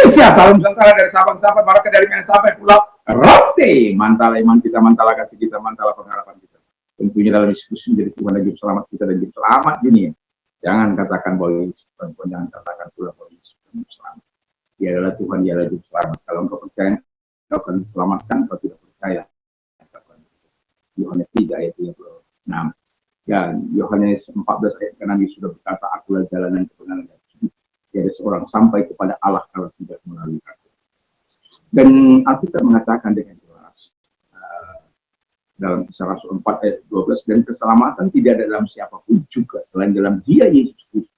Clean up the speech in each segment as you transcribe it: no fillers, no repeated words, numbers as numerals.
Indonesia, salam sejahtera dari sahabat-sahabat, barakah dari sampai Pulau Rote. Mantala iman kita, mantala kasih kita, mantala pengharapan kita. Tentunya dalam diskusi menjadi Tuhan dan Juru Selamat kita dan Juru Selamat dunia. Jangan katakan bahwa Yesus perempuan, jangan katakan pula bahwa Yesus Juru Selamat. Dia adalah Tuhan, dia adalah Juru Selamat. Kalau engkau percaya, engkau akan diselamatkan. Kalau tidak percaya, Yohanes 3 ayat 36. Dan Yohanes 14 ayat ke-6 sudah berkata, akulah jalan dan kebenaran dan hidup. Tiada seorang sampai kepada Allah kalau tidak melalui aku. Dan Alkitab mengatakan dengan jelas dalam Kisah Rasul 4 ayat 12, dan keselamatan tidak ada dalam siapapun juga selain dalam Dia Yesus Kristus.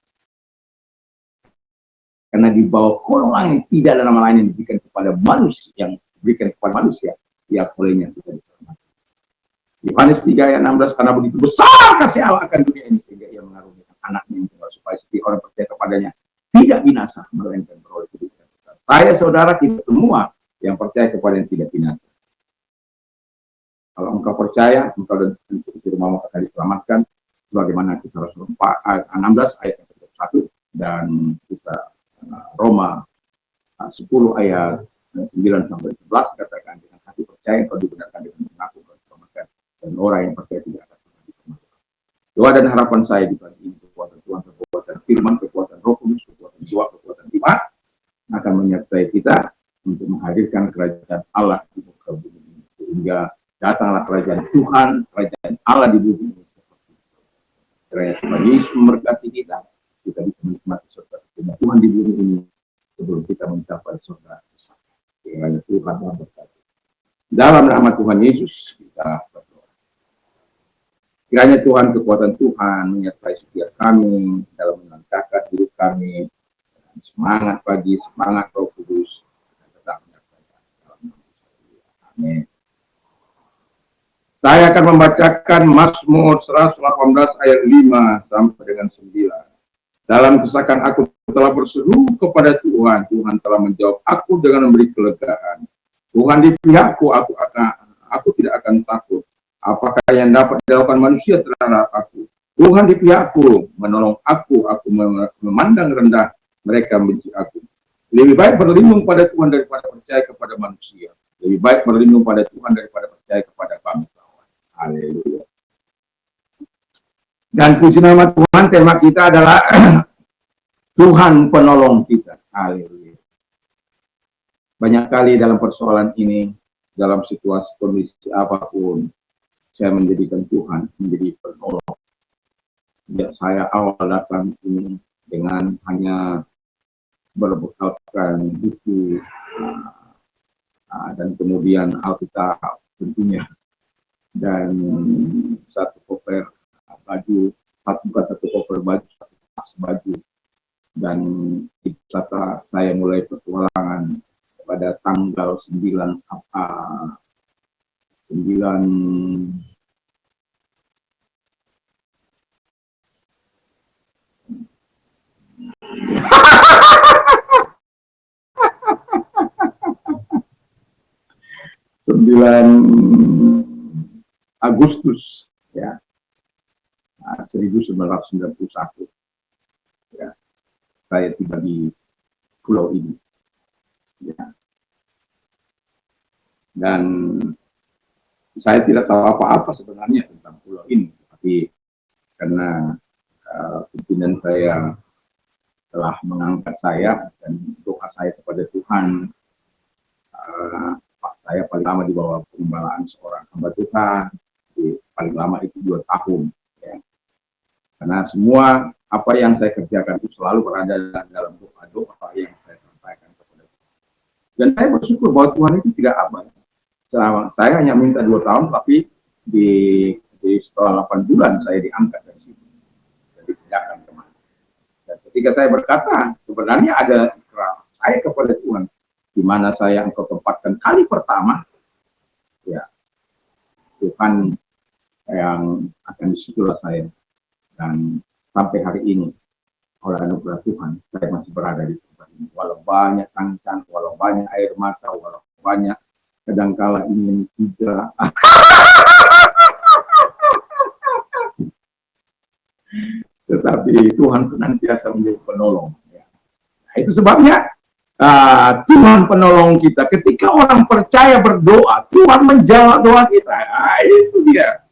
Karena di bawah kolong langit tidak ada nama lain yang diberikan kepada manusia, tiap olehnya kita diselamatkan. Yohanes 3 ayat 16, karena begitu besar kasih Allah akan dunia ini sehingga Ia mengaruniakan anaknya yang tunggal supaya setiap orang percaya kepadanya tidak binasa melainkan beroleh hidup yang kekal. Saya, saudara, kita semua yang percaya kepada yang tidak binasa. Kalau engkau percaya, engkau dan istri rumahmu akan diselamatkan, sebagaimana Kisah Rasul 4 ayat 16 ayat 1 dan kita Roma 10 ayat 9 sampai 11 katakan, dengan hati percaya engkau dibenarkan, dengan mengaku engkau diselamatkan, dan orang yang percaya tidak akan pernah diselamatkan. Doa dan harapan saya di pagi ini, kekuatan Tuhan, kekuatan firman, kekuatan Roh Kudus, kekuatan jiwa, kekuatan iman akan menyertai kita untuk menghadirkan kerajaan Allah di muka bumi ini, sehingga datanglah kerajaan Tuhan, kerajaan Allah di bumi ini. Kiranya Tuhan Yesus memberkati kita bisa menikmati surga Tuhan di bumi ini sebelum kita mencapai surga besar. Kiranya Tuhan memberkati. Dalam nama Tuhan Yesus kita berdoa. Kiranya Tuhan, kekuatan Tuhan menyertai setiap kami dalam melangkahkan hidup kami. Semangat pagi, semangat Roh Kudus, dan tetap menyertai dalam nama Tuhan. Amin. Saya akan membacakan Mazmur 118 ayat 5 sampai dengan 9. Dalam kesakan aku telah berseru kepada Tuhan, Tuhan telah menjawab aku dengan memberi kelegaan. Tuhan di pihakku, aku tidak akan takut. Apakah yang dapat dilakukan manusia terhadap aku? Tuhan di pihakku, menolong aku memandang rendah mereka membenci aku. Lebih baik berlindung pada Tuhan daripada percaya kepada manusia. Lebih baik berlindung pada Tuhan daripada percaya kepada bangsawan. Haleluya. Dan puji nama Tuhan, tema kita adalah Tuhan penolong kita. Haleluya. Banyak kali dalam persoalan ini, dalam situasi kondisi apapun, saya menjadikan Tuhan menjadi penolong. Ya, saya awal datang ini dengan hanya berbekalkan buku dan kemudian Alkitab tentunya, dan satu koper baju, satu koper baju, satu tas baju, dan kata saya mulai petualangan pada tanggal 9 Agustus ya 1991 ya, saya tiba di pulau ini ya. Dan saya tidak tahu apa-apa sebenarnya tentang pulau ini, tapi karena pimpinan saya telah mengangkat saya dan doa saya kepada Tuhan, saya paling lama di bawah penggembalaan seorang hamba Tuhan, paling lama itu 2 tahun ya. Karena semua apa yang saya kerjakan itu selalu berada dalam doa-doa yang saya sampaikan kepada Tuhan. Dan saya bersyukur bahwa Tuhan itu tidak abai. Saya hanya minta 2 tahun, tapi setelah 8 bulan saya diangkat dari situ. Jadi tidak akan kemana. Dan ketika saya berkata, sebenarnya ada ikrar saya kepada Tuhan, di mana saya engkau tempatkan kali pertama, ya Tuhan yang akan disitulah saya. Dan sampai hari ini, oleh anugerah Tuhan, saya masih berada di tempat ini. Walau banyak tangisan, walau banyak air mata, walau banyak kadangkala ingin tidak. Tetapi Tuhan senantiasa menjadi penolong. Ya. Nah, itu sebabnya Tuhan penolong kita. Ketika orang percaya berdoa, Tuhan menjawab doa kita. Itu dia.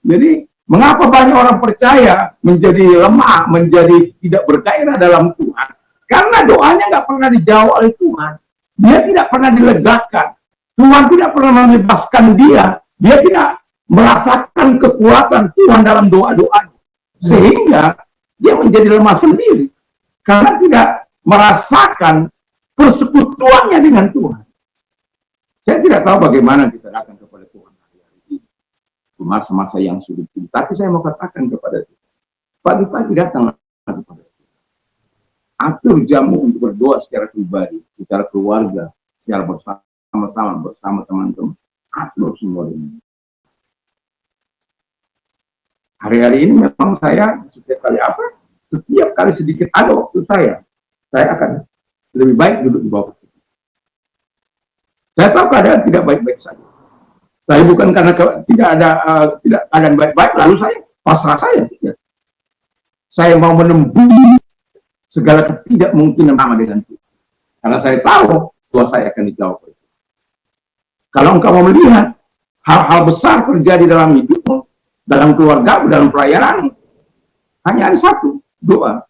Jadi, mengapa banyak orang percaya menjadi lemah, menjadi tidak bergairah dalam Tuhan? Karena doanya nggak pernah dijawab oleh Tuhan. Dia tidak pernah dilegakan. Tuhan tidak pernah membebaskan dia. Dia tidak merasakan kekuatan Tuhan dalam doa-doa. Sehingga dia menjadi lemah sendiri. Karena tidak merasakan persekutuannya dengan Tuhan. Saya tidak tahu bagaimana kita datang kepada Tuhan hari ini. Di masa-masa yang sulit ini. Tapi saya mau katakan kepada Tuhan. Pagi-pagi datanglah kepada Tuhan. Atur jamu untuk berdoa secara pribadi, secara keluarga, secara bersama-sama, bersama teman-teman. Atur semua ini. Hari-hari ini memang saya setiap kali sedikit ada waktu saya akan lebih baik duduk di bawah. Saya tahu keadaan tidak baik-baik saja. Saya bukan karena tidak ada keadaan baik-baik, lalu saya pasrah saya tidak. Saya mau menembus segala ketidakmungkinan sama dengan Tuhan. Karena saya tahu doa saya akan dijawab. Kalau engkau mau melihat hal-hal besar terjadi dalam hidupmu, dalam keluarga, dalam pelayanan, hanya ada satu, doa.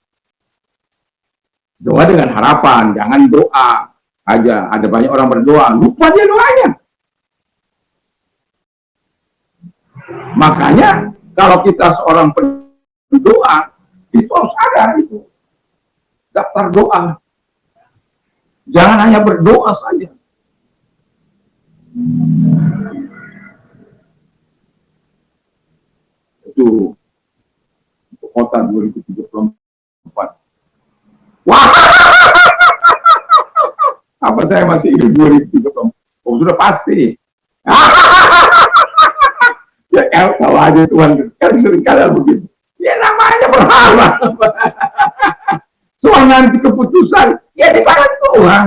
Doa dengan harapan, jangan doa aja. Ada banyak orang berdoa, lupa dia doanya. Makanya kalau kita seorang pendoa, itu harus ada itu daftar doa. Jangan hanya berdoa saja. Itu kota 2034. Wah, apa saya masih hidup 2034? Oh, sudah pasti. Ya kalau aja Tuhan seringkali begitu. Ya namanya berhala. Soal nanti keputusan, ya di tangan Tuhan.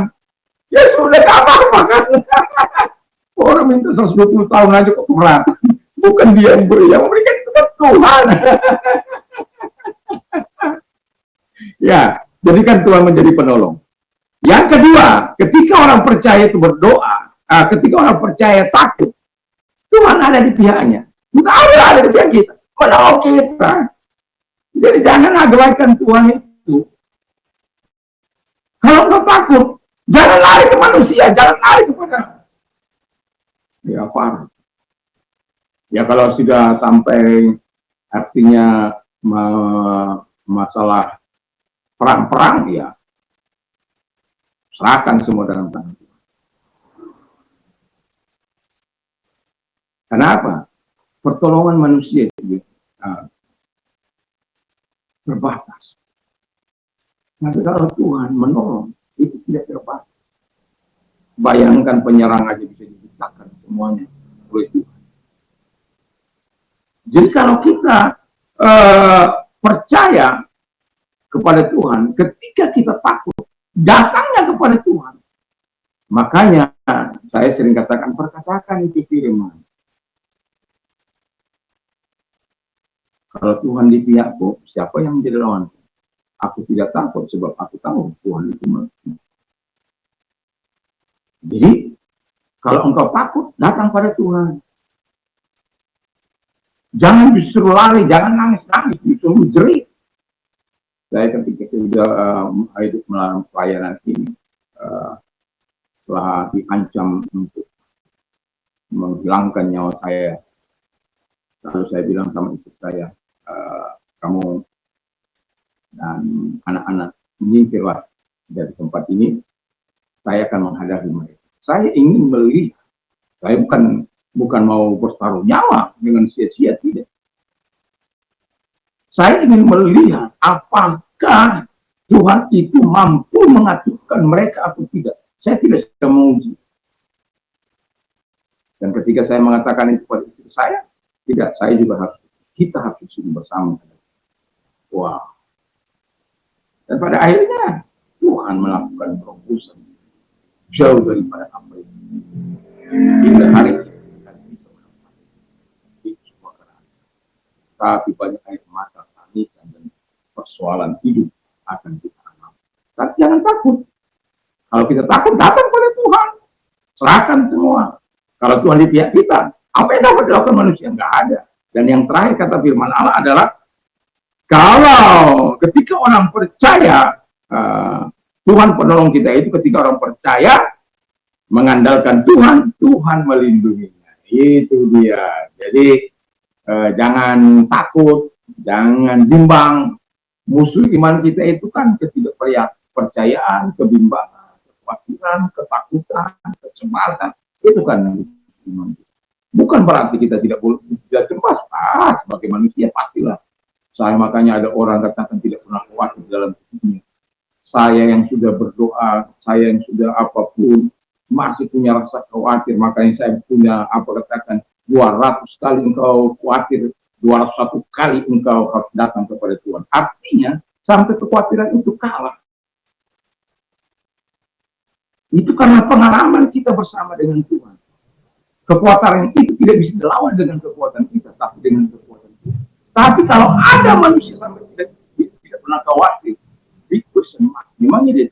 Ya sudah gak apa-apa kan. Orang minta 120 tahun aja kok keberatan. Bukan dia yang beri, yang memberikan itu Tuhan. Ya, jadikan Tuhan menjadi penolong. Yang kedua, ketika orang percaya itu berdoa, ketika orang percaya takut, Tuhan ada di pihaknya. Bukan ada di pihak kita, menolong kita. Jadi jangan abaikan Tuhan itu. Kalau engkau takut, jangan lari ke manusia, jangan lari kepada ya apa? Ya kalau sudah sampai artinya masalah perang-perang, ya serahkan semua dalam tangan Tuhan. Kenapa? Pertolongan manusia itu terbatas. Tapi kalau Tuhan menolong, itu tidak terbatas. Bayangkan penyerang aja bisa diciptakan semuanya oleh Tuhan. Jadi kalau kita percaya kepada Tuhan, ketika kita takut, datangnya kepada Tuhan. Makanya saya sering katakan, perkatakan itu firman. Kalau Tuhan di pihakku, siapa yang menjadi lawan? Aku tidak takut sebab aku tahu Tuhan itu mengerti. Jadi, kalau engkau takut, datang pada Tuhan. Jangan disuruh lari, jangan nangis-nangis, disuruh jerit. Saya ketika sudah hidup melalui pelayanan ini, telah diancam untuk menghilangkan nyawa saya. Lalu saya bilang sama istri saya, kamu dan anak-anak menyingkirlah dari tempat ini, saya akan menghadapi mereka. Saya ingin melihat, saya bukan mau bertaruh nyawa dengan sia-sia, tidak. Saya ingin melihat apakah Tuhan itu mampu mengaturkan mereka atau tidak. Saya tidak sedang menguji. Dan ketika saya mengatakan itu pada istri saya, tidak, saya juga kita harus disini bersama. Wow. Dan pada akhirnya Tuhan melakukan terobosan jauh daripada apa itu. Hingga hari ini kita bisa menempati itu semua keadaan. Tapi banyak air mata, tangisan dan persoalan hidup akan kita alami. Tapi jangan takut. Kalau kita takut, datang pada Tuhan. Serahkan semua. Kalau Tuhan di pihak kita, apa yang dapat dilakukan manusia? Nggak ada. Dan yang terakhir kata firman Allah adalah, kalau ketika orang percaya, Tuhan penolong kita itu ketika orang percaya, mengandalkan Tuhan, Tuhan melindunginya. Itu dia. Jadi jangan takut, jangan bimbang. Musuh iman kita itu kan ketidakpercayaan, kebimbangan, kekhawatiran, ketakutan, kecemasan. Itu kan iman. Bukan berarti kita tidak boleh tidak cemas. Sebagai manusia pastilah. Saya makanya ada orang katakan tidak pernah khawatir dalam hidupnya. Saya yang sudah berdoa, saya yang sudah apapun, masih punya rasa khawatir. Makanya saya punya katakan 200 kali engkau khawatir, 201 kali engkau harus datang kepada Tuhan. Artinya sampai kekhawatiran itu kalah. Itu karena pengalaman kita bersama dengan Tuhan. Kekuatan itu tidak bisa dilawan dengan kekuatan kita, tapi dengan kekuatan Tuhan. Tapi kalau ada manusia sampai tidak pernah khawatir, itu semangat. Gimana dia?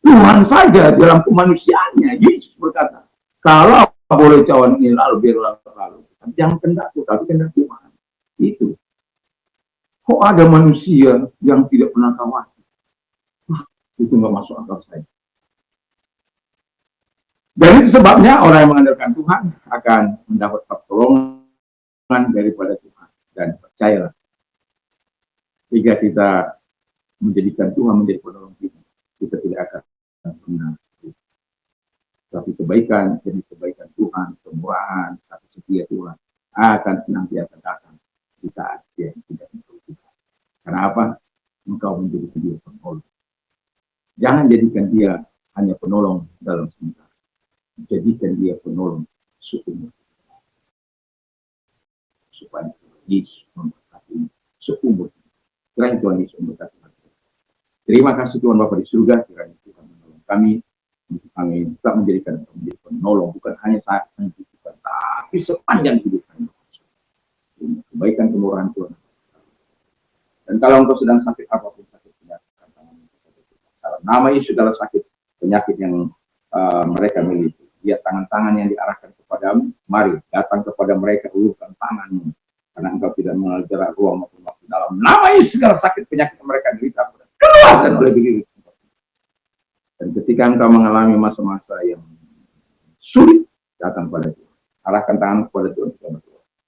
Tuhan saja dalam kemanusiaannya, Yesus berkata, kalau boleh cawan ini lalu, biarlah lalu. Jangan kendakku, tapi kendak Tuhan. Itu. Kok ada manusia yang tidak pernah khawatir? Itu nggak masuk akal saya. Dan itu sebabnya orang yang mengandalkan Tuhan akan mendapat pertolongan daripada Tuhan. Dan percayalah, jika kita menjadikan Tuhan menjadi penolong kita, kita tidak akan pernah. Tapi kebaikan demi kebaikan Tuhan, kemurahan, kasih setia Tuhan akan senantiasa datang di saat dia tidak menolong kita. Karena apa? Engkau menjadi dia penolong. Jangan jadikan dia hanya penolong dalam sementara. Jadikan dia penolong seumur. Supaya Yesus memberkati seumur. Kiranya Tuhan Yesus memberkati. Terima kasih Tuhan Bapa di surga, kiranya Tuhan menolong kami, untuk kami tetap menjadikan menjadi penolong, bukan hanya saat menghidupkan, tapi sepanjang hidup kami. Kebaikan kemurahan Tuhan. Dan kalau engkau sedang sakit apapun, sakit penyakit, dalam nama Yesus segala sakit penyakit yang mereka miliki, lihat tangan-tangan yang diarahkan kepadamu, mari datang kepada mereka, ulurkan tanganmu, karena engkau tidak mengenal jarak ruang maupun waktu. Dalam nama Yesus segala sakit penyakit yang mereka derita, keluarkan oleh diri. Dan ketika engkau mengalami masa-masa yang sulit, datang pada Tuhan, arahkan tangan kepada Tuhan.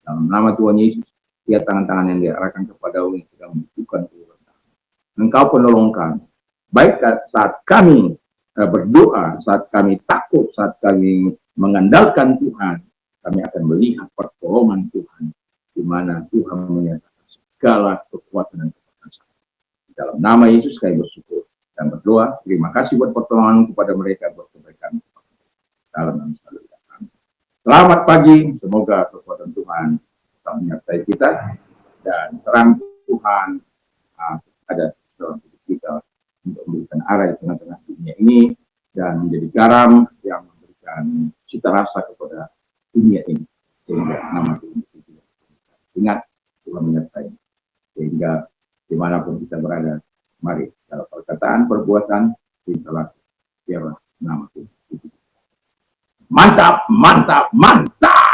Dalam nama Tuhan Yesus, lihat tangan-tangan yang diarahkan kepadamu yang sedang membutuhkan Tuhan. Engkau penolong kami, baik saat kami berdoa, saat kami takut, saat kami mengandalkan Tuhan, kami akan melihat pertolongan Tuhan, di mana Tuhan menyatakan segala kekuatan dan kekuasaan. Dalam nama Yesus kami bersyukur dan berdoa. Terima kasih buat pertolongan kepada mereka, buat kebaikan. Dalam nama Yesus. Selamat pagi, semoga kekuatan Tuhan tetap menyertai kita dan terang Tuhan ada dalam hidup kita untuk memberikan arah di tengah-tengah dunia ini dan menjadi garam yang memberikan cita rasa kepada dunia ini, sehingga nama Tuhan tidak ingat Tuhan menyertai, sehingga dimanapun kita berada, mari dalam perkataan, perbuatan, instalasi, biarlah nama Tuhan. Mantap, mantap, mantap.